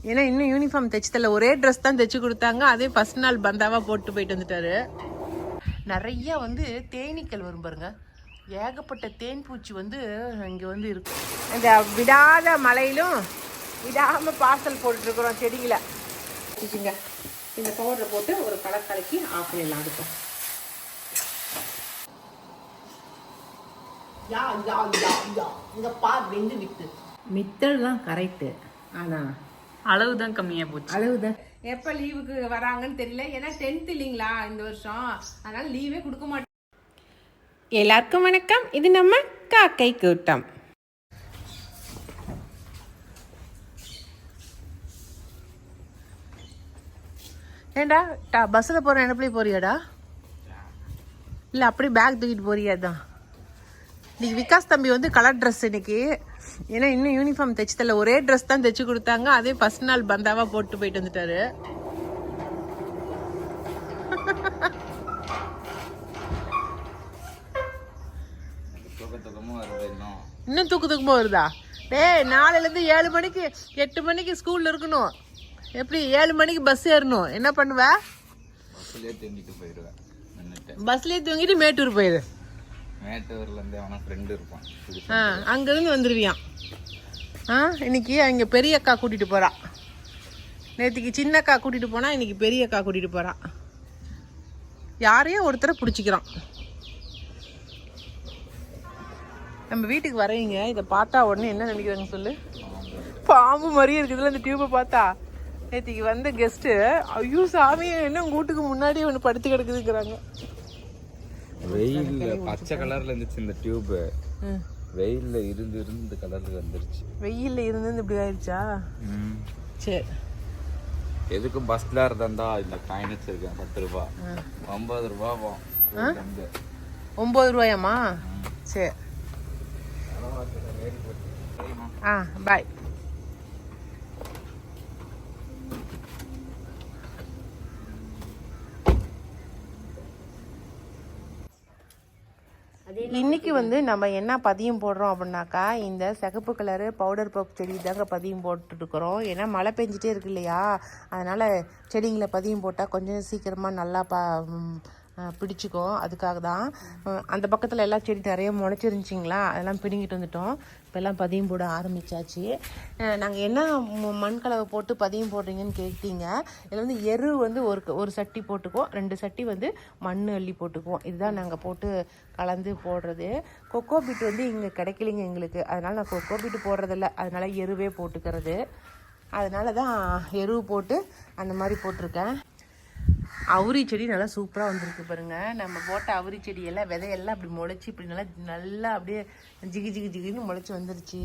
ஏன்னா இன்னும் யூனிஃபார்ம் தைச்சு தரல, ஒரே ட்ரெஸ் தான் தைச்சு கொடுத்தாங்க. அதே ஃபர்ஸ்ட் நாள் பந்தாவா போட்டு போயிட்டு வந்துட்டாரு. நிறைய வந்து தேனீக்கள் வரும் பாருங்க, ஏகப்பட்ட தேன் பூச்சி வந்து இங்கே வந்து இருக்கு. இந்த விடாத மழையிலும் விடாம பார்சல் போட்டுருக்குறோம் செடிகளை. இந்த பவுடரை போட்டு ஒரு கலர் கலக்கி ஆஃப் பண்ணிடலாம். இருக்கும் இங்க பார் வெந்து விட்டு மித்தல் தான் கரெக்டு, ஆனா அளவுதான் கம்மியா போச்சு. அளவுதான். எப்ப லீவுக்கு வராங்கன்னு தெரியல, ஏன்னா 10th இல்லைங்களா இந்த வருஷம், அதனால லீவே கொடுக்க மாட்டேன். எல்லாருக்கும் வணக்கம், இது நம்ம காக்கை கூட்டம். ஏண்டா பஸ்ஸில் போகிற நினைப்பிலே போறியாடா, இல்லை அப்படி பேக் தூக்கிட்டு போறியாதான்? இன்னைக்கு விகாஸ் தம்பி வந்து கலர் ட்ரெஸ் இன்னைக்கு, ஏன்னா இன்னும் யூனிஃபார்ம் தைச்சு தரல, ஒரே ட்ரெஸ் தான் தைச்சு கொடுத்தாங்க. அதே ஃபர்ஸ்ட் நாள் பந்தாவா போட்டு போயிட்டு வந்துட்டாரு. இன்னும் தூக்கமா வருதா? டேய், நாளையிலேருந்து 7 மணிக்கு 8 மணிக்கு ஸ்கூல்ல இருக்கணும். எப்படி 7 மணிக்கு பஸ் ஏறணும்? என்ன பண்ணுவ? பஸ்லயே தூங்கிட்டு மேட்டூர் போயிரு. மேட்டூர்ல இருந்து அவன ஃப்ரெண்ட் இருப்பான், அங்க இருந்து வந்துருவியான். இன்னைக்கு அங்க பெரிய அக்கா கூட்டிட்டு போறா. நேற்றுக்கு சின்ன அக்கா கூட்டிட்டு போனா, இன்னைக்கு பெரிய அக்கா கூட்டிட்டு போறா. யாரையும் ஒருத்தரை பிடிச்சிக்கிறான். நம்ம வீட்டுக்கு வரீங்க, இதை பார்த்தா உடனே என்ன நினைக்கிறாங்க சொல்லு? பாம்பு மாதிரியே இருக்குதுல்ல இந்த டியூபை பார்த்தா. நேற்றுக்கு வந்த கெஸ்ட்டு, ஐயோ சாமி என்ன உங்க வீட்டுக்கு முன்னாடியே ஒன்று படுத்து கிடக்குதுங்கிறாங்க. வெயில்ல பச்சை கலர்ல இருந்துச்சு இந்த டியூப், வெயில்ல இருந்து இந்த கலர்ல வந்துருச்சு. வெயில்ல இருந்து இப்படி ஆயிடுச்சா? சரி, எதுக்கும் பஸ்ல இருந்தா இந்த காயின் வச்சிருக்கேன் 10 ரூபாய், 9 ரூபாய். 9 ரூபாயாம்மா? சரி, பாய். இன்னைக்கு வந்து நம்ம என்ன பதியம் போடுறோம் அப்படின்னாக்கா, இந்த சிகப்பு கலரு பவுடர் பப் செடி தாங்க பதியம் போட்டுருக்குறோம். ஏன்னா மழை பெஞ்சிட்டே இருக்கு இல்லையா, அதனால செடிங்களை பதியம் போட்டால் கொஞ்சம் சீக்கிரமாக நல்லா பிடிச்சிக்கும். அதுக்காக தான். அந்த பக்கத்தில் எல்லாம் செடி நிறைய முளைச்சிருந்துச்சிங்களா, அதெல்லாம் பிடுங்கிட்டு வந்துட்டோம். இப்போ எல்லாம் பதியம் போட ஆரம்பித்தாச்சு. நாங்கள் என்ன மண் கலவை போட்டு பதியம் போடுறீங்கன்னு கேட்டீங்க. இதில் வந்து எரு வந்து ஒரு சட்டி போட்டுக்குவோம், 2 சட்டி வந்து மண் அள்ளி போட்டுக்குவோம். இதுதான் நாங்கள் போட்டு கலந்து போடுறது. கொக்கோ பீட் வந்து இங்கே கிடைக்கலிங்க எங்களுக்கு, அதனால் நான் கொக்கோ பீட்டு போடுறதில்ல, அதனால் எருவே போட்டுக்கிறது. அதனால தான் எரு போட்டு அந்த மாதிரி போட்டிருக்கேன். அவுரி செடி நல்லா சூப்பராக வந்திருக்கு பாருங்க. நம்ம போட்ட அவுரி செடியெல்லாம் விதையெல்லாம் அப்படி முளைச்சி இப்படி நல்லா அப்படியே ஜிகி ஜிகி ஜிகின்னு முளைச்சி வந்துருச்சு.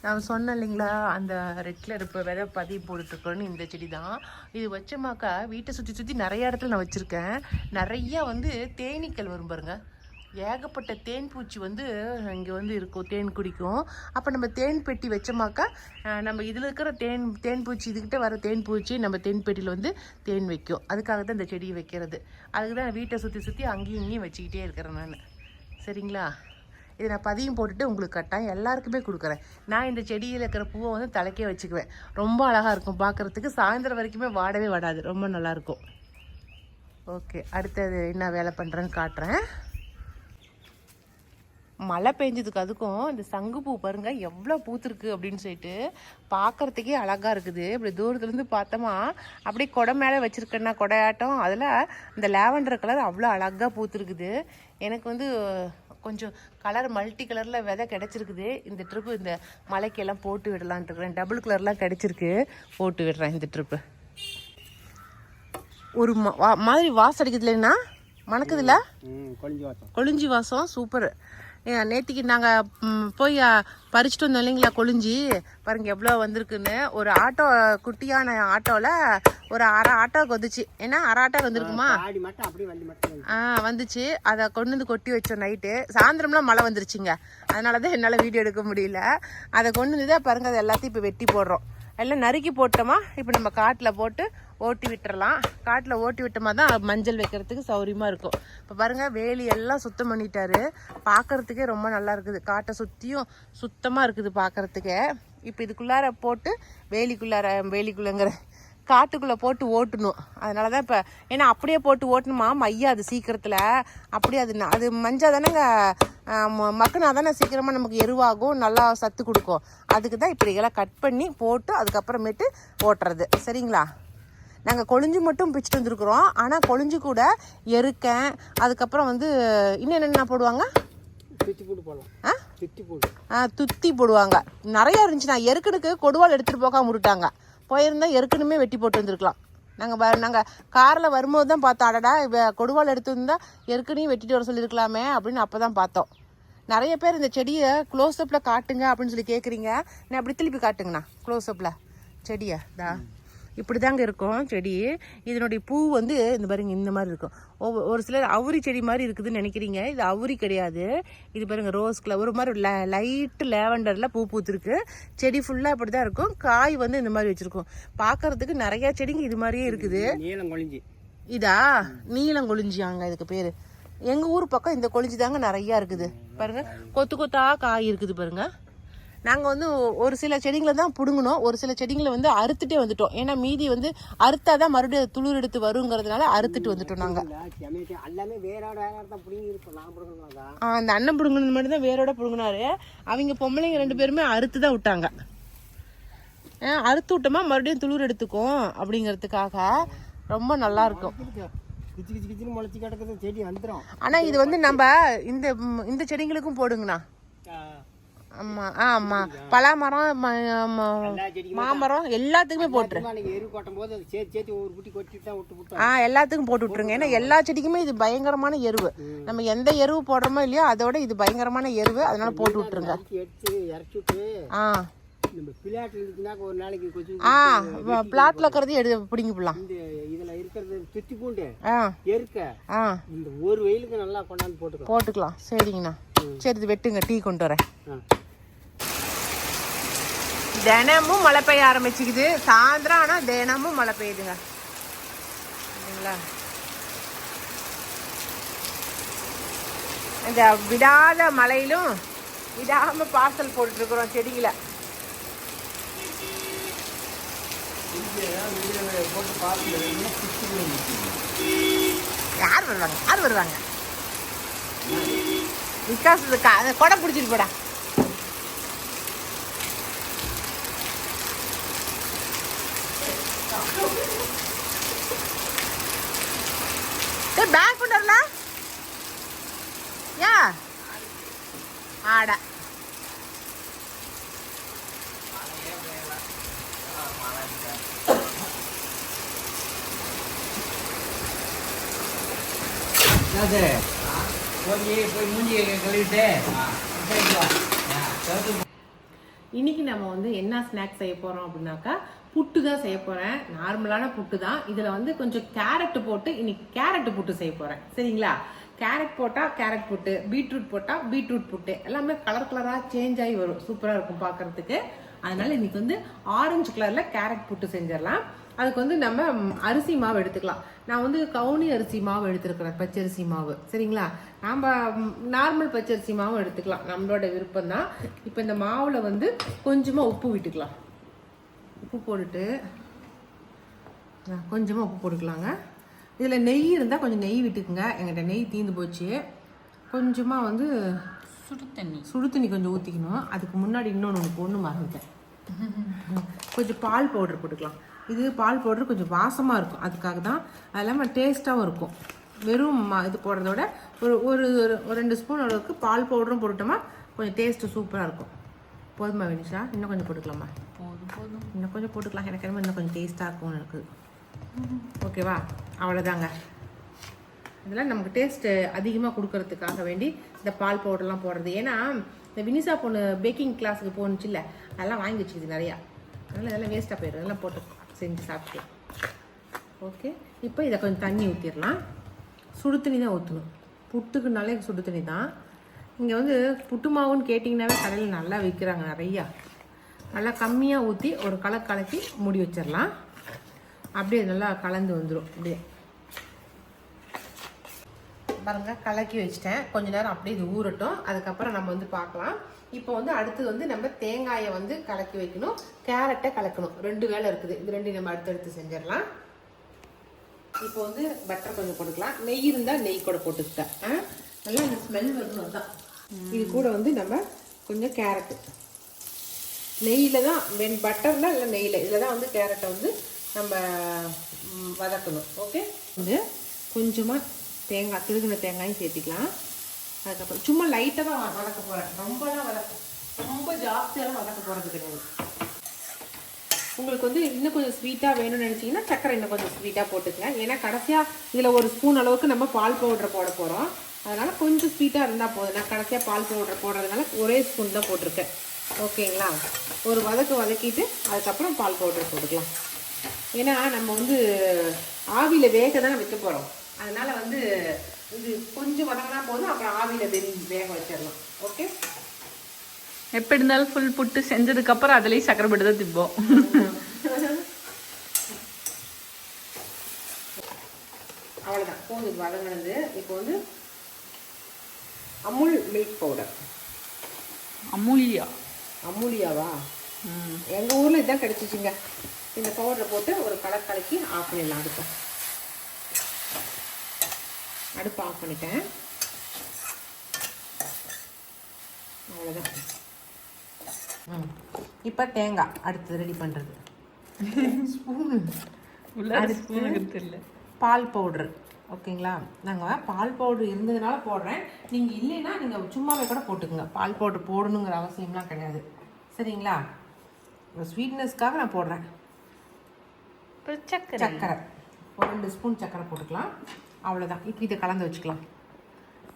நான் சொன்னேன் இல்லைங்களா, அந்த ரெட் கலர் இப்போ விதை பதிவு போட்டுட்ருக்கோன்னு இந்த செடி தான். இது வச்சமாக்கா வீட்டை சுற்றி நிறைய இடத்துல நான் வச்சுருக்கேன். நிறையா வந்து தேனீக்கள் வரும் பாருங்க, ஏகப்பட்ட தேன் பூச்சி வந்து இங்கே வந்து இருக்கும், தேன் குடிக்கும். அப்போ நம்ம தேன் பெட்டி வச்சோமாக்கா, நம்ம இதில் இருக்கிற தேன் பூச்சி, இதுக்கிட்ட வர தேன் பூச்சி நம்ம தேன் பெட்டியில் வந்து தேன் வைக்கும். அதுக்காக தான் இந்த செடியை வைக்கிறது. அதுக்கு தான் வீட்டை சுற்றி அங்கேயும் இங்கேயும் வச்சுக்கிட்டே இருக்கிறேன் நான். சரிங்களா? இதை நான் பதியம் போட்டுட்டு உங்களுக்கு கட்டாயம் எல்லாருக்குமே கொடுக்குறேன். நான் இந்த செடியில் இருக்கிற பூவை வந்து தலைக்கே வச்சுக்குவேன். ரொம்ப அழகாக இருக்கும் பார்க்குறதுக்கு, சாயந்தரம் வரைக்குமே வாடவே வாடாது, ரொம்ப நல்லாயிருக்கும். ஓகே, அடுத்தது என்ன வேலை பண்ணுறேன்னு காட்டுறேன். மழை பெஞ்சதுக்கு அதுக்கும் இந்த சங்குப்பூ பாருங்க எவ்வளோ பூத்துருக்கு அப்படின்னு சொல்லிட்டு பார்க்கறதுக்கே அழகாக இருக்குது. இப்படி தூரத்துலேருந்து பார்த்தோமா அப்படியே கொடை மேலே வச்சுருக்கேன்னா கொடையாட்டம், அதில் இந்த லாவெண்டர் கலர் அவ்வளோ அழகாக பூத்துருக்குது. எனக்கு வந்து கொஞ்சம் கலர் மல்டி கலரில் விதை கிடச்சிருக்குது. இந்த ட்ரிப்பு இந்த மலைக்கெல்லாம் போட்டு விடலான்ட்டு இருக்கிறேன். டபுள் கலர்லாம் கிடச்சிருக்கு, போட்டு விடுறேன் இந்த ட்ரிப்பு. ஒரு மாதிரி வாசம் அடிக்குதுலன்னா மணக்குதுல்ல, கொழிஞ்சி வாசம் சூப்பர். நேற்றுக்கு நாங்கள் போய் பறிச்சுட்டு வந்தோம் இல்லைங்களா கொழிஞ்சி, பாருங்க எவ்வளோ வந்திருக்குன்னு. ஒரு ஆட்டோ, குட்டியான ஆட்டோவில் ஒரு அரை ஆட்டோவுக்கு வந்துச்சு. ஏன்னா அரை ஆட்டோக்கு வந்துருக்குமா? வந்துச்சு. அதை கொண்டு வந்து கொட்டி வச்சோம் நைட்டு. சாயந்தரம்லாம் மழை வந்துருச்சுங்க, அதனால தான் என்னால் வீடியோ எடுக்க முடியல. அதை கொண்டு வந்து தான் பாருங்கள், அதை எல்லாத்தையும் இப்போ வெட்டி போடுறோம். எல்லாம் நறுக்கி போட்டோமா இப்போ நம்ம காட்டில் போட்டு ஓட்டி விட்டுறலாம். காட்டில் ஓட்டி விட்டோமா தான் மஞ்சள் வைக்கிறதுக்கு சௌரியமாக இருக்கும். இப்போ பாருங்கள், வேலி எல்லாம் சுத்தம் பண்ணிட்டாரு. பார்க்குறதுக்கே ரொம்ப நல்லா இருக்குது. காட்டை சுற்றியும் சுத்தமாக இருக்குது பார்க்குறதுக்கே. இப்போ இதுக்குள்ளார போட்டு வேலிக்குள்ளங்கிற காட்டுக்குள்ளே போட்டு ஓட்டணும். அதனால தான் இப்போ ஏன்னா அப்படியே போட்டு ஓட்டணுமா மையாது சீக்கிரத்தில். அப்படியே அது மஞ்சள் தானேங்க மக்குனா தானே சீக்கிரமாக நமக்கு எருவாகும், நல்லா சத்து கொடுக்கும். அதுக்கு தான் இப்படி எல்லாம் கட் பண்ணி போட்டு அதுக்கப்புறமேட்டு ஓட்டுறது. சரிங்களா? நாங்கள் கொழிஞ்சு மட்டும் பிச்சுட்டு வந்துருக்குறோம். ஆனால் கொழிஞ்சு கூட எருக்கேன், அதுக்கப்புறம் வந்து இன்னும் என்னென்ன போடுவாங்க, துத்தி போடுவாங்க. நிறையா இருந்துச்சு. நான் எருக்கனுக்கு கொடுவாள் எடுத்துகிட்டு போகாம விட்டுட்டாங்க. போயிருந்தா எருக்கனுமே வெட்டி போட்டு வந்துருக்கலாம். நாங்கள் காரில் வரும்போது தான் பார்த்தோம், அடடா கொடுவாள் எடுத்து வந்தால் எருக்கனையும் வெட்டிட்டு வர சொல்லியிருக்கலாமே அப்படின்னு அப்போ தான் பார்த்தோம். நிறைய பேர் இந்த செடியை க்ளோஸ்அப்பில் காட்டுங்க அப்படின்னு சொல்லி கேட்குறீங்க. நான் அப்படி திருப்பி காட்டுங்கண்ணா க்ளோஸ்அப்பில் செடியை. இப்படி தாங்க இருக்கும் செடி. இதனுடைய பூ வந்து இந்த பாருங்க இந்த மாதிரி இருக்கும். ஒரு சிலர் அவுரி செடி மாதிரி இருக்குதுன்னு நினைக்கிறீங்க. இது அவுரி கிடையாது. இது பாருங்க ரோஸ் கலர் ஒரு மாதிரி லைட்டு லேவண்டரில் பூ பூத்துருக்கு. செடி ஃபுல்லாக இப்படி தான் இருக்கும். காய் வந்து இந்த மாதிரி வச்சுருக்கோம். பார்க்கறதுக்கு நிறையா செடிங்க இது மாதிரியே இருக்குது. இதா நீலங்கொழிஞ்சியாங்க இதுக்கு பேர். எங்கள் ஊர் பக்கம் இந்த கொழிஞ்சி தாங்க நிறையா இருக்குது. பாருங்க கொத்து கொத்தா காய் இருக்குது பாருங்க. நாங்கள் வந்து ஒரு சில செடிங்களை தான் பிடுங்கணும், ஒரு சில செடிங்களை வந்து அறுத்துட்டே வந்துட்டோம். ஏன்னா மீதி வந்து அறுத்தா தான் மறுபடியும் துளிர் எடுத்து வருங்கிறதுனால அறுத்துட்டு வந்துட்டோம் நாங்கள். அந்த அண்ணன் பிடுங்கினது மட்டும் தான் வேரோட பிடுங்கினாரு. அவங்க பொம்பளைங்க 2 பேருமே அறுத்து தான் விட்டாங்க. அறுத்து விட்டோமா மறுபடியும் துளிர் எடுத்துக்கும் அப்படிங்கிறதுக்காக ரொம்ப நல்லா இருக்கும். ஆனா இது வந்து நம்ம இந்த செடிங்களுக்கும் போடுங்கண்ணா. ஆமா ஆமா பலாமரம் மாமரம் எல்லாத்துக்குமே போட்டுரு. எல்லாத்துக்கும் போட்டு விட்டுருங்க. ஏன்னா எல்லா செடிக்குமே இது பயங்கரமான எருவு. நம்ம எந்த எருவு போடுறோமோ இல்லையோ அதோட இது பயங்கரமான எருவு. அதனால போட்டு விட்டுருங்க. பிளாட்ல இருக்கிறது எடுத்து பிடிங்கிடலாம். போட்டுக்கலாம். சரிங்கண்ணா. சரி இது வெட்டுங்க, டீ கொண்டு வரேன். தினமும் மழை பெய்ய ஆரம்பிச்சுக்குது. சாயந்தரம் ஆனா தினமும் மழை பெய்யுதுங்க. இந்த விடாத மழையிலும் விடாம பார்சல் போட்டு இருக்கிறோம் செடிகளை. யார் வருவாங்க விகாஸ் கொடை பிடிச்சிட்டு போடா. பேக் கொண்டு வரல யா ஆட இன்னைக்கு நம்ம வந்து என்ன ஸ்நாக்ஸ் செய்ய போறோம் அப்படின்னாக்கா புட்டு தான் செய்ய போறேன். நார்மலான புட்டு தான். இதுல வந்து கொஞ்சம் கேரட் போட்டு இன்னைக்கு கேரட் புட்டு செய்ய போறேன். சரிங்களா? கேரட் போட்டா கேரட் புட்டு, பீட்ரூட் போட்டா பீட்ரூட் புட்டு, எல்லாமே கலர் கலரா சேஞ்ச் ஆகி வரும். சூப்பரா இருக்கும் பார்க்கறதுக்கு. அதனால இன்னைக்கு வந்து ஆரஞ்சு கலர்ல கேரட் புட்டு செஞ்சிடலாம். அதுக்கு வந்து நம்ம அரிசி மாவு எடுத்துக்கலாம். நான் வந்து கவுனி அரிசி மாவு எடுத்துருக்கிறேன், பச்சரிசி மாவு. சரிங்களா? நம்ம நார்மல் பச்சரிசி மாவும் எடுத்துக்கலாம், நம்மளோட விருப்பம் தான். இப்போ இந்த மாவுல வந்து கொஞ்சமாக உப்பு விட்டுக்கலாம். உப்பு போட்டுட்டு கொஞ்சமாக உப்பு போட்டுக்கலாங்க. இதில் நெய் இருந்தால் கொஞ்சம் நெய் விட்டுக்குங்க. எங்கிட்ட நெய் தீர்ந்து போச்சு. கொஞ்சமாக வந்து சுடு தண்ணி கொஞ்சம் ஊற்றிக்கணும். அதுக்கு முன்னாடி இன்னொன்று மறந்துட்டேன். கொஞ்சம் பால் பவுடர் போட்டுக்கலாம். இது பால் பவுடர் கொஞ்சம் வாசமாக இருக்கும், அதுக்காக தான். அது இல்லாமல் டேஸ்ட்டாகவும் இருக்கும். வெறும் இது போடுறதோட ஒரு 2 ஸ்பூன் அளவுக்கு பால் பவுடரும் போட்டுட்டோமா கொஞ்சம் டேஸ்ட்டு சூப்பராக இருக்கும். போதுமா வினிஷா? இன்னும் கொஞ்சம் போட்டுக்கலாமா? போதும் இன்னும் கொஞ்சம் போட்டுக்கலாம். எனக்கு என்னமோ இன்னும் கொஞ்சம் டேஸ்ட்டாக இருக்கும் எனக்கு. ஓகேவா? அவ்வளோதாங்க. இதெல்லாம் நமக்கு டேஸ்ட்டு அதிகமாக கொடுக்கறதுக்காக வேண்டி இந்த பால் பவுடர்லாம் போடுறது. ஏன்னா இந்த வினிஷா பொண்ணு பேக்கிங் கிளாஸுக்கு போணுச்சு இல்லை, அதெல்லாம் வாங்கி வச்சுக்குது நிறையா. அதனால் இதெல்லாம் வேஸ்ட்டாக போயிடும். இதெல்லாம் போட்டு செஞ்சு சாப்பிட்டுக்கலாம். ஓகே, இப்போ இதை கொஞ்சம் தண்ணி ஊற்றிடலாம். சுடு தண்ணி தான் ஊற்றணும். புட்டுக்குனாலே சுடு தண்ணி தான். இங்கே வந்து புட்டு மாவுன்னு கேட்டிங்கனாவே கடையில் நல்லா விற்கிறாங்க நிறையா. நல்லா கம்மியாக ஊற்றி ஒரு கலக்கி மூடி வச்சிடலாம். அப்படியே நல்லா கலந்து வந்துடும். அப்படியே பாருங்க, கலக்கி வச்சிட்டேன். கொஞ்ச நேரம் அப்படியே இது ஊறட்டும். அதுக்கப்புறம் நம்ம வந்து பார்க்கலாம். இப்போ வந்து அடுத்தது வந்து நம்ம தேங்காயை வந்து கலக்கி வைக்கணும், கேரட்டை கலக்கணும். 2 வேலை இருக்குது. இது 2 நம்ம அடுத்தடுத்து செஞ்சிடலாம். இப்போ வந்து பட்டர் கொஞ்சம் போட்டுக்கலாம். நெய் இருந்தால் நெய் கூட போட்டுக்கிட்டேன். நல்லா இந்த ஸ்மெல் வரணும் தான். இது கூட வந்து நம்ம கொஞ்சம் கேரட்டு நெய்யில் தான், பட்டரில் இல்லை நெய்யில், இதில் தான் வந்து கேரட்டை வந்து நம்ம வதக்கணும். ஓகே, வந்து கொஞ்சமாக தேங்காய், திருகின தேங்காயும் சேர்த்திக்கலாம். அதுக்கப்புறம் சும்மா லைட்டாக தான் வதக்க போகிறேன், ரொம்ப ஜாஸ்தியெல்லாம் வதக்க போகிறது கிடையாது. உங்களுக்கு வந்து இன்னும் கொஞ்சம் ஸ்வீட்டாக வேணும்னு நினச்சிங்கன்னா சக்கரை இன்னும் கொஞ்சம் ஸ்வீட்டாக போட்டுக்கலாம். ஏன்னா கடைசியாக இதில் 1 ஸ்பூன் அளவுக்கு நம்ம பால் பவுடரை போட போகிறோம். அதனால் கொஞ்சம் ஸ்வீட்டாக இருந்தால் போதும். நான் கடைசியாக பால் பவுடரை போடுறதுனால 1 ஸ்பூன் தான் போட்டிருக்கேன். ஓகேங்களா? ஒரு வதக்கிட்டு அதுக்கப்புறம் பால் பவுடர் போட்டுக்கலாம். ஏன்னா நம்ம வந்து ஆவியில் வேக தானே வைக்க போகிறோம். அதனால் வந்து இது கொஞ்சம் வதங்கினா போதும், அப்புறம் ஆவியில் வேக வச்சிடலாம். ஓகே, எப்படி இருந்தாலும் ஃபுல் புட்டு செஞ்சதுக்கு அப்புறம் அதுலயும் சக்கரை போட்டு தான் திப்போம். அவ்வளோதான், போதும் வதங்கினது. இப்போ வந்து அமுல் மில்க் பவுடர். அமுலியாவா? எங்கள் ஊரில் இதுதான் கிடைச்சிச்சிங்க. இந்த பவுடரை போட்டு ஒரு கலக்கி ஆஃப் பண்ணிடலாம். அடுப்பு ஆஃப் பண்ணிட்டேன். அவ்வளோதான். இப்போ தேங்காய் அடுத்து ரெடி பண்ணுறது. தெரியல. பால் பவுட்ரு. ஓகேங்களா? நாங்கள் பால் பவுட்ரு இருந்ததுனால போடுறேன். நீங்கள் இல்லைன்னா நீங்கள் சும்மாவே கூட போட்டுக்கோங்க. பால் பவுட்ரு போடணுங்கிற அவசியம்லாம் கிடையாது. சரிங்களா? ஸ்வீட்னஸ்க்காக நான் போடுறேன். சக்கரை ஒரு 2 ஸ்பூன் சக்கரை போட்டுக்கலாம். அவ்வளோதான். இப்போ இதை கலந்து வச்சுக்கலாம்.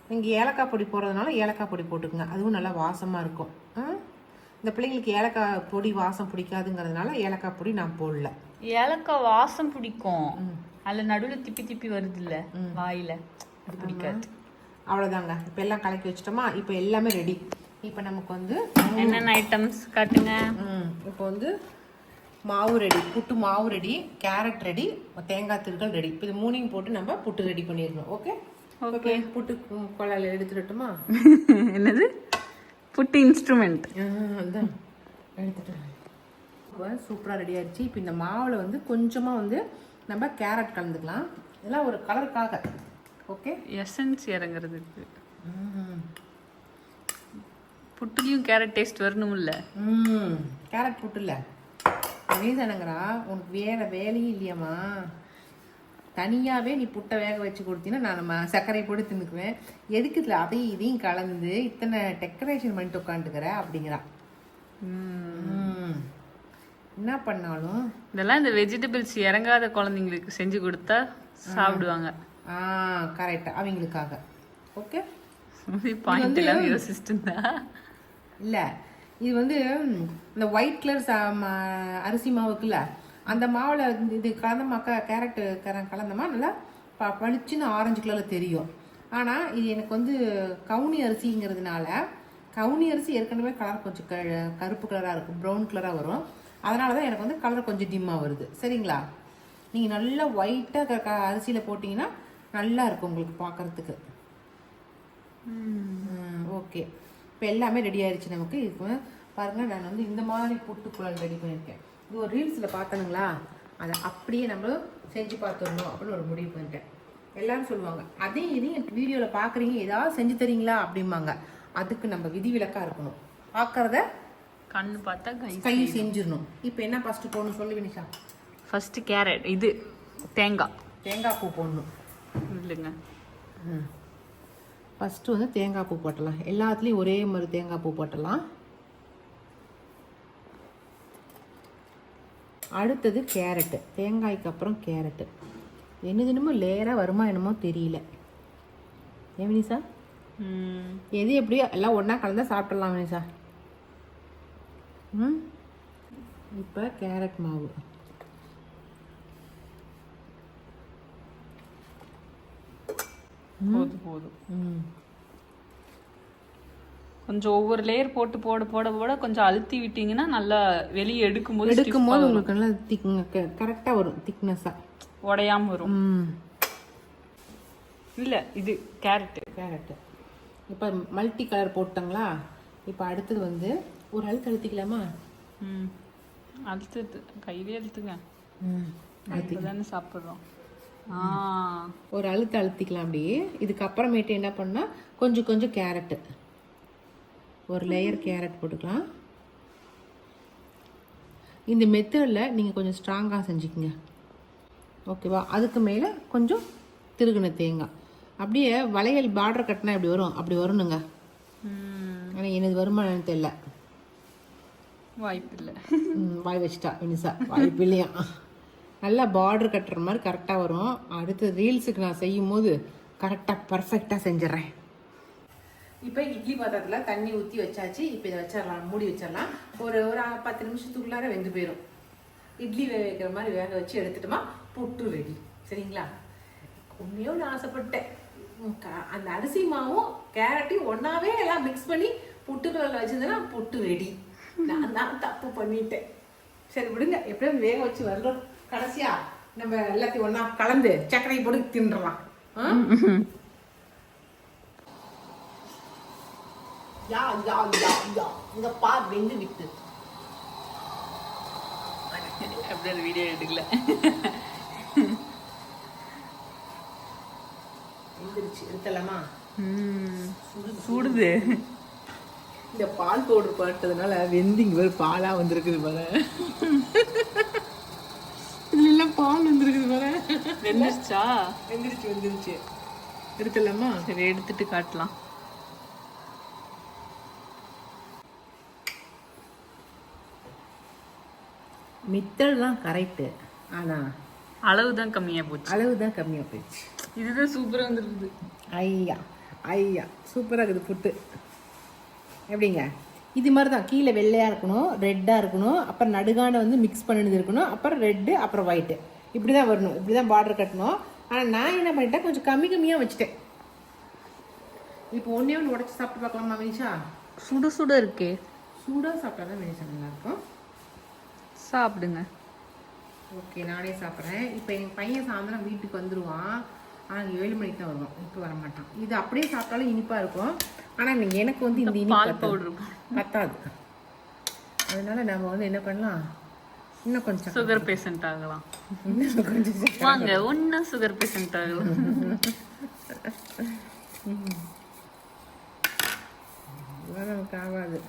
நீங்கள் ஏலக்காய் பொடி போடுறதுனால ஏலக்காய் பொடி போட்டுக்கோங்க, அதுவும் நல்லா வாசமாக இருக்கும். இந்த பிள்ளைங்களுக்கு ஏலக்காய் பொடி வாசம் பிடிக்காதுங்கிறதுனால ஏலக்காய் பொடி நான் போடல. ஏலக்காய் வாசம் பிடிக்கும், அதில் நடுவில் திப்பி வருது இல்லை வாயில், அது பிடிக்காது. அவ்வளோதாங்க. இப்போ எல்லாம் கலக்கி வச்சிட்டோமா? இப்போ எல்லாமே ரெடி. இப்போ நமக்கு வந்து என்னென்ன ஐட்டம்ஸ் காட்டுங்க. இப்போ வந்து மாவு ரெடி, புட்டு மாவு ரெடி, கேரட் ரெடி, தேங்காய் திருகல் ரெடி. இப்போ இது 3 போட்டு நம்ம புட்டு ரெடி பண்ணிடணும். Okay okay. புட்டு குழாயில் எடுத்துடட்டுமா? என்னது புட்டு இன்ஸ்ட்ருமெண்ட்? அதுதான் எடுத்துட்டேன். சூப்பராக ரெடி ஆயிடுச்சு. இப்போ இந்த மாவில் வந்து கொஞ்சமாக வந்து நம்ம கேரட் கலந்துக்கலாம். இதெல்லாம் ஒரு கலருக்காக. ஓகே, எசன்ஸ் இறங்குறதுக்கு. புட்டுலையும் கேரட் டேஸ்ட் வரணும்ல. கேரட் புட்டு இல்லை தானங்கிறா, உனக்கு வேலையும் இல்லையாம்மா. தனியாகவே நீ புட்டை வேக வச்சு கொடுத்தீங்கன்னா நான் சர்க்கரை போட்டு தின்னுக்குவேன். எதுக்குதுல அதையும் இதையும் கலந்து இத்தனை டெக்கரேஷன் பண்ணிட்டு உட்காந்துக்கிற அப்படிங்கிறா. என்ன பண்ணாலும் இதெல்லாம் இந்த வெஜிடபிள்ஸ் இறங்காத குழந்தைங்களுக்கு செஞ்சு கொடுத்தா சாப்பிடுவாங்க. கரெக்டாக அவங்களுக்காக. ஓகே, பாயிண்ட் எல்லாம் யோசிச்சுட்டு இல்லை, இது வந்து இந்த ஒயிட் கலர் அரிசி மாவுக்குல்ல, அந்த மாவில் இது கலந்தமாக்கா கேரட்டு கலந்தமா நல்லா பளிச்சுன்னு ஆரஞ்சு கலரில் தெரியும். ஆனால் இது எனக்கு வந்து கவுனி அரிசிங்கிறதுனால, கவுனி அரிசி ஏற்கனவே கலர் கொஞ்சம் கருப்பு கலராக இருக்கும், ப்ரௌன் கலராக வரும். அதனால தான் எனக்கு வந்து கலர் கொஞ்சம் டிம்மாக வருது. சரிங்களா? நீங்கள் நல்லா ஒயிட்டாக அரிசியில் போட்டிங்கன்னா நல்லா இருக்கும் உங்களுக்கு பார்க்குறதுக்கு. ஓகே, இப்போ எல்லாமே ரெடி ஆயிடுச்சு நமக்கு. இப்போ பாருங்கள், நான் வந்து இந்த மாதிரி புட்டுக்குழல் ரெடி பண்ணியிருக்கேன். இது ஒரு ரீல்ஸில் பார்த்தனுங்களா, அதை அப்படியே நம்ம செஞ்சு பார்த்துடணும் அப்படின்னு ஒரு முடிவு பண்ணிட்டேன். எல்லாரும் சொல்லுவாங்க, அதையும் இதையும் வீடியோவில் பார்க்குறீங்க, ஏதாவது செஞ்சு தரீங்களா அப்படிம்பாங்க. அதுக்கு நம்ம விதிவிலக்காக இருக்கணும். பார்க்குறத கண்ணு பார்த்தா கை செஞ்சிடணும். இப்போ என்ன ஃபஸ்ட்டு போடணும் சொல்லு வினிஷா? ஃபஸ்ட்டு கேரட், இது தேங்காய் பூ போடணும் இல்லைங்க. ஃபஸ்ட்டு வந்து தேங்காய் பூ போட்டலாம். எல்லாத்துலேயும் ஒரே மாதிரி தேங்காய் பூ போட்டலாம். அடுத்தது கேரட்டு. தேங்காய்க்கு அப்புறம் கேரட்டு. என்னமோ லேயராக வருமா என்னமோ தெரியல. ஏன் வினிஷா? எது எப்படியோ எல்லாம் ஒன்றா கலந்தா சாப்பிட்றலாம் வினிஷா. இப்போ கேரட் மாவு போதும். கொஞ்சம் ஒவ்வொரு லேயர் போட்டு போட கொஞ்சம் அழுத்தி விட்டீங்கன்னா நல்லா வெளியே எடுக்கும்போது உங்களுக்கு நல்லா கரெக்டாக வரும், திக்னஸாக உடையாம வரும். இல்லை, இது கேரட்டு. இப்போ மல்டி கலர் போட்டாங்களா? இப்போ அடுத்தது வந்து ஒரு அழுத்து அழுத்திக்கலாமா? அழுத்து கையிலே அழுத்துங்க. அழுத்தி தானே சாப்பிட்றோம். ஒரு அழுத்து அழுத்திக்கலாம் அப்படியே. இதுக்கப்புறமேட்டு என்ன பண்ணால் கொஞ்சம் கொஞ்சம் கேரட்டு, ஒரு லேயர் கேரட் போட்டுக்கலாம். இந்த மெத்தடில் நீங்கள் கொஞ்சம் ஸ்ட்ராங்காக செஞ்சுக்கோங்க, ஓகேவா? அதுக்கு மேலே கொஞ்சம் திருகுன தேங்காய். அப்படியே வளையல் பார்டர் கட்டினா எப்படி வரும் அப்படி வரணுங்க. ஆனால் எனது வருமானம் தெரியல, வாய்ப்பு இல்லை. வாய் வச்சுட்டா வினிசா, வாய்ப்பு இல்லையா? நல்லா பார்டர் கட்டுற மாதிரி கரெக்டாக வரும். அடுத்து ரீல்ஸுக்கு நான் செய்யும் போது கரெக்டாக பர்ஃபெக்டாக செஞ்சிடறேன். இப்போ இட்லி பாத்திரத்தில் தண்ணி ஊற்றி வச்சாச்சு. இப்போ இதை வச்சிடலாம், மூடி வச்சிடலாம். ஒரு 10 நிமிஷத்துக்குள்ளார வெந்து போயிடும். இட்லி வைக்கிற மாதிரி வேக வச்சு எடுத்துட்டோமா புட்டு ரெடி. சரிங்களா? உண்மையோ நான் ஆசைப்பட்டேன், அந்த அரிசி மாவும் கேரட்டையும் ஒன்றாவே எல்லாம் மிக்ஸ் பண்ணி புட்டுக்குள்ள வச்சிருந்தேன்னா புட்டு ரெடி. நான் தான் தப்பு பண்ணிட்டேன். சரி விடுங்க, எப்படியும் வேக வச்சு வரலாம். கடைசியா நம்ம எல்லாத்தையும் ஒன்றா கலந்து சர்க்கரை போட்டு தின்றலாம். யா யா யா யா இங்க பா வெந்து விட்டு அப்படியே அந்த வீடியோ எடுக்கல. வெந்துருச்சு, எடுத்தலாமா? சூடுது. இந்த பால் பவுடர் போட்டதுனால வெந்திங்க ஒரு பாலா வந்திருக்குது பாரு. இதுல எல்லாம் பால் வந்திருக்குது பாரு. வெந்துருச்சா? வெந்துருச்சு. எடுத்தலாமா? சரி, எடுத்துட்டு காட்டலாம். மித்தல் தான் கரெக்டு, ஆனா அளவு தான் கம்மியா போச்சு. அளவு தான் கம்மியா போயிடுச்சு. இதுதான் சூப்பரா வந்துருக்குது. ஐயா சூப்பராக இருக்குது புட்டு. எப்படிங்க? இது மாதிரி தான் கீழே வெள்ளையாக இருக்கணும், ரெட்டாக இருக்கணும், அப்புறம் நடுகான வந்து மிக்ஸ் பண்ணினது இருக்கணும், அப்புறம் ரெட்டு, அப்புறம் ஒயிட்டு. இப்படி தான் வரணும், இப்படி தான் பார்டர் கட்டணும். ஆனால் நான் என்ன பண்ணிட்டேன், கொஞ்சம் கம்மியாக வச்சுட்டேன். இப்போ ஒன்றே உடச்சி சாப்பிட்டு பார்க்கலாமா வினிஷா? சுட இருக்கே. சூடாக சாப்பிட்டா தான் வினிஷா நல்லாயிருக்கும். சாப்பிடுங்க. ஓகே, நானே சாப்பிட்றேன். இப்போ எங்கள் பையன் சாயந்தரம் வீட்டுக்கு வந்துடுவான். ஆனால் 7 மணிக்கு தான் வருவான், இப்போ வரமாட்டான். இது அப்படியே சாப்பிட்டாலும் இனிப்பாக இருக்கும். ஆனால் எனக்கு வந்து இந்த இனிப்பு பவுடர் பத்தாது. அதனால நம்ம வந்து என்ன பண்ணலாம், இன்னும் கொஞ்சம் சுகர் பேஷண்ட் ஆகலாம். இன்னும் கொஞ்சம் வாங்க, ஒன்றும் சுகர் பேஷண்ட் ஆகலாம். நமக்கு ஆகாது.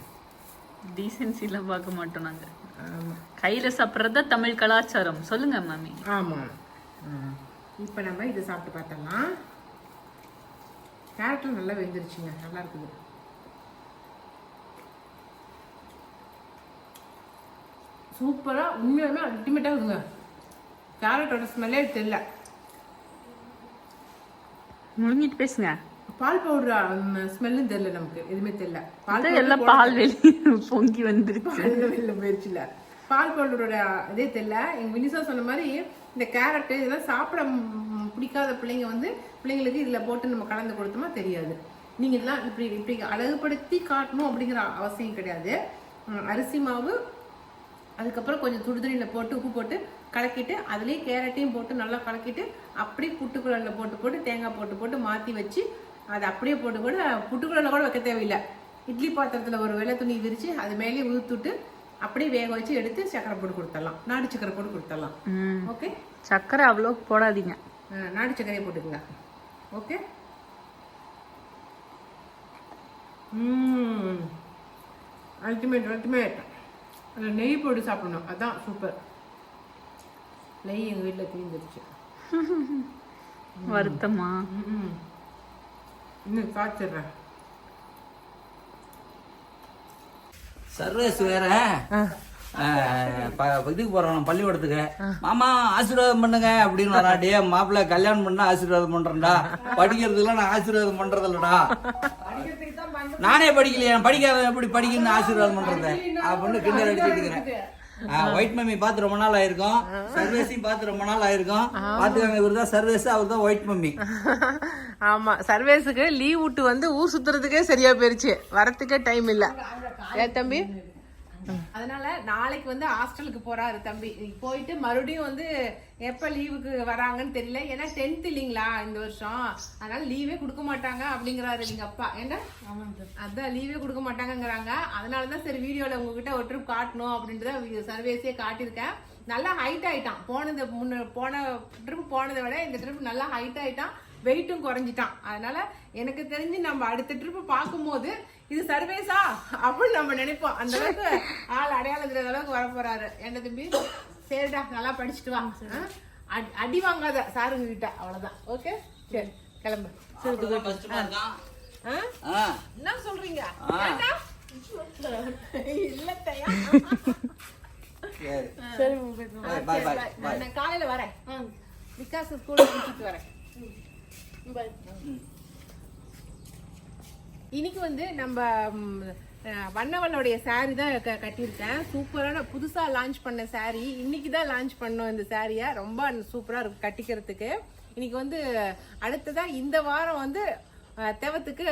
டீசென்சிலாம் பார்க்க மாட்டோம் நாங்கள். ஆமாம், கையில் சாப்பிட்றதா தமிழ் கலாச்சாரம். சொல்லுங்க மாமி. ஆமாம். இப்போ நம்ம இதை சாப்பிட்டு பார்த்தலாம். கேரட்டும் நல்லா வெந்துருச்சுங்க, நல்லா இருக்குது. சூப்பராக, உண்மையாலுமே அல்டிமேட்டாக இருக்குங்க. கேரட்டோட ஸ்மெல்லே தெரியல. முழுங்கிட்டு பேசுங்க. பால் பவுடர் ஸ்மெல்லும் தெரியல, நமக்கு எதுவுமே தெரியல. எல்லாம் பால் வெளியே பொங்கி வந்துருச்சு. வெளில போயிடுச்சுல, பால் பவுடரோட இதே தெரியல. எங்கள் வினிசா சொன்ன மாதிரி இந்த கேரட்டு இதெல்லாம் சாப்பிட பிடிக்காத பிள்ளைங்க வந்து பிள்ளைங்களுக்கு இதில் போட்டு நம்ம கலந்து கொடுத்தோமா தெரியாது. நீங்கள் இதெல்லாம் இப்படி அழகுபடுத்தி காட்டணும் அப்படிங்கிற அவசியம் கிடையாது. அரிசி மாவு, அதுக்கப்புறம் கொஞ்சம் சுடுதண்ணியில் போட்டு உப்பு போட்டு கலக்கிட்டு அதுலேயே கேரட்டையும் போட்டு நல்லா கலக்கிட்டு அப்படியே புட்டுக்குழலில் போட்டு தேங்காய் போட்டு மாற்றி வச்சு அதை அப்படியே போட்டு புட்டுக்குழலில் கூட வைக்க தேவையில்லை. இட்லி பாத்திரத்தில் ஒரு வெள்ளை துணி விரித்து அது மேலேயே ஊற்றுட்டு அப்படியே வேக வச்சு எடுத்து சக்கரை போட்டு கொடுத்துடலாம், நாடு சக்கரை போட்டு கொடுத்துடலாம். ஓகே, சக்கரை அவ்வளோ போடாதீங்க, நாடு சக்கரையை போட்டுக்கங்க. ஓகே. அல்டிமேட். அதில் நெய் போட்டு சாப்பிடணும், அதான் சூப்பர். நெய் எங்கள் வீட்டில் தீர்ந்துருச்சு. வருத்தமா? இன்னும் காய்ச்சிடுறேன். சர்வேஸ் வேற இதுக்கு போறோம் பள்ளிக்கூடத்துக்கு. மாமா ஆசீர்வாதம் பண்ணுங்க அப்படின்னு வராடியே. மாப்பிள்ள கல்யாணம் பண்ணா ஆசீர்வாதம் பண்றேன்டா, படிக்கிறதுல நான் ஆசீர்வாதம் பண்றது இல்லடா. நானே படிக்கலையா, படிக்காத எப்படி படிக்கணும்னு ஆசீர்வாதம் பண்றது அப்படின்னு கிண்டல் அடிச்சுட்டு இருக்கிறேன். ஒயிட் மம்மி பார்த்து ரொம்ப நாள் ஆயிருக்கும், சர்வேஸையும் பார்த்து ரொம்ப நாள் ஆயிருக்கும். பாத்துக்காங்க, இவர் தான் சர்வேஸ், அவர் தான் ஒயிட் மம்மி. ஆமா, சர்வேஸுக்கு லீவ் விட்டு வந்து ஊர் சுத்துறதுக்கே சரியா போயிருச்சு, வரத்துக்கே டைம் இல்ல. ஏ தம்பி, அதனால நாளைக்கு வந்து ஹாஸ்டலுக்கு போறாரு தம்பி. போயிட்டு மறுபடியும் வந்து எப்ப லீவுக்கு வராங்கன்னு தெரியல. ஏன்னா 10th இல்லைங்களா இந்த வருஷம், அதனால லீவே கொடுக்க மாட்டாங்க அப்படிங்கிறாரு எங்க அப்பா. ஏன்னா அதான் லீவே கொடுக்க மாட்டாங்கங்கிறாங்க. அதனாலதான் சரி வீடியோல உங்ககிட்ட ஒரு ட்ரிப் காட்டணும் அப்படின்ட்டு சர்வேஸே காட்டியிருக்கேன். நல்லா ஹைட் ஆயிட்டான். போன ட்ரிப் போனதை விட இந்த ட்ரிப் நல்லா ஹைட் ஆயிட்டான், வெயிட்டும் குறைஞ்சிட்டான். அதனால எனக்கு தெரிஞ்சு நம்ம அடுத்த ட்ரிப் பார்க்கும்போது இது சர்வேஸா அப்படின்னு நம்ம நினைப்போம். அந்த அளவுக்கு ஆள் அடையாளம் தெரியாத அளவுக்கு வர போறாரு. என்ன தம்பி, சரிடா நல்லா படிச்சுட்டு வா, அடி வாங்காத சாருங்க கிட்ட, அவ்வளவுதான். ஓகே சரி கிளம்பு. என்ன சொல்றீங்க? இல்லத்தையா சரி நான் காலையில வரேன். விகாஸ் ஸ்கூல்ல முடிச்சுட்டு வரேன். இன்னைக்கு வந்து நம்ம வண்ணவனுடைய சாரி தான் கட்டியிருக்கேன். சூப்பரான புதுசா லான்ச் பண்ண சாரி. இன்னைக்கு தான் லான்ச் பண்ணோம் இந்த சாரியை. ரொம்ப சூப்பரா இருக்கு கட்டிக்கிறதுக்கு. இன்னைக்கு வந்து அடுத்ததா இந்த வாரம் வந்து தெவத்துக்கு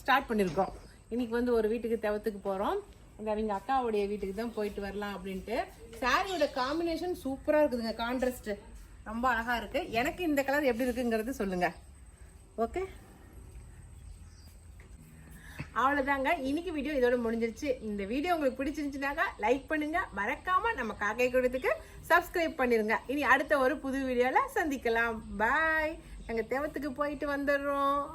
ஸ்டார்ட் பண்ணிருக்கோம். இன்னைக்கு வந்து ஒரு வீட்டுக்கு தெவத்துக்கு போறோம். அவங்க அக்காவுடைய வீட்டுக்கு தான் போயிட்டு வரலாம் அப்படின்ட்டு. சாரியோட காம்பினேஷன் சூப்பரா இருக்குதுங்க. கான்ட்ராஸ்ட் ரொம்ப அழகா இருக்கு. எனக்கு இந்த கலர் எப்படி இருக்குங்கிறது சொல்லுங்க. ஓகே அவ்வளவுதாங்க, இன்னைக்கு வீடியோ இதோட முடிஞ்சிருச்சு. இந்த வீடியோ உங்களுக்கு பிடிச்சிருந்துச்சுனாக்கா லைக் பண்ணுங்க, மறக்காம நம்ம காக்கை கூடத்துக்கு சப்ஸ்கிரைப் பண்ணிருங்க. இனி அடுத்த ஒரு புது வீடியோல சந்திக்கலாம். பாய். நாங்க தெவத்துக்கு போயிட்டு வந்துடுறோம்.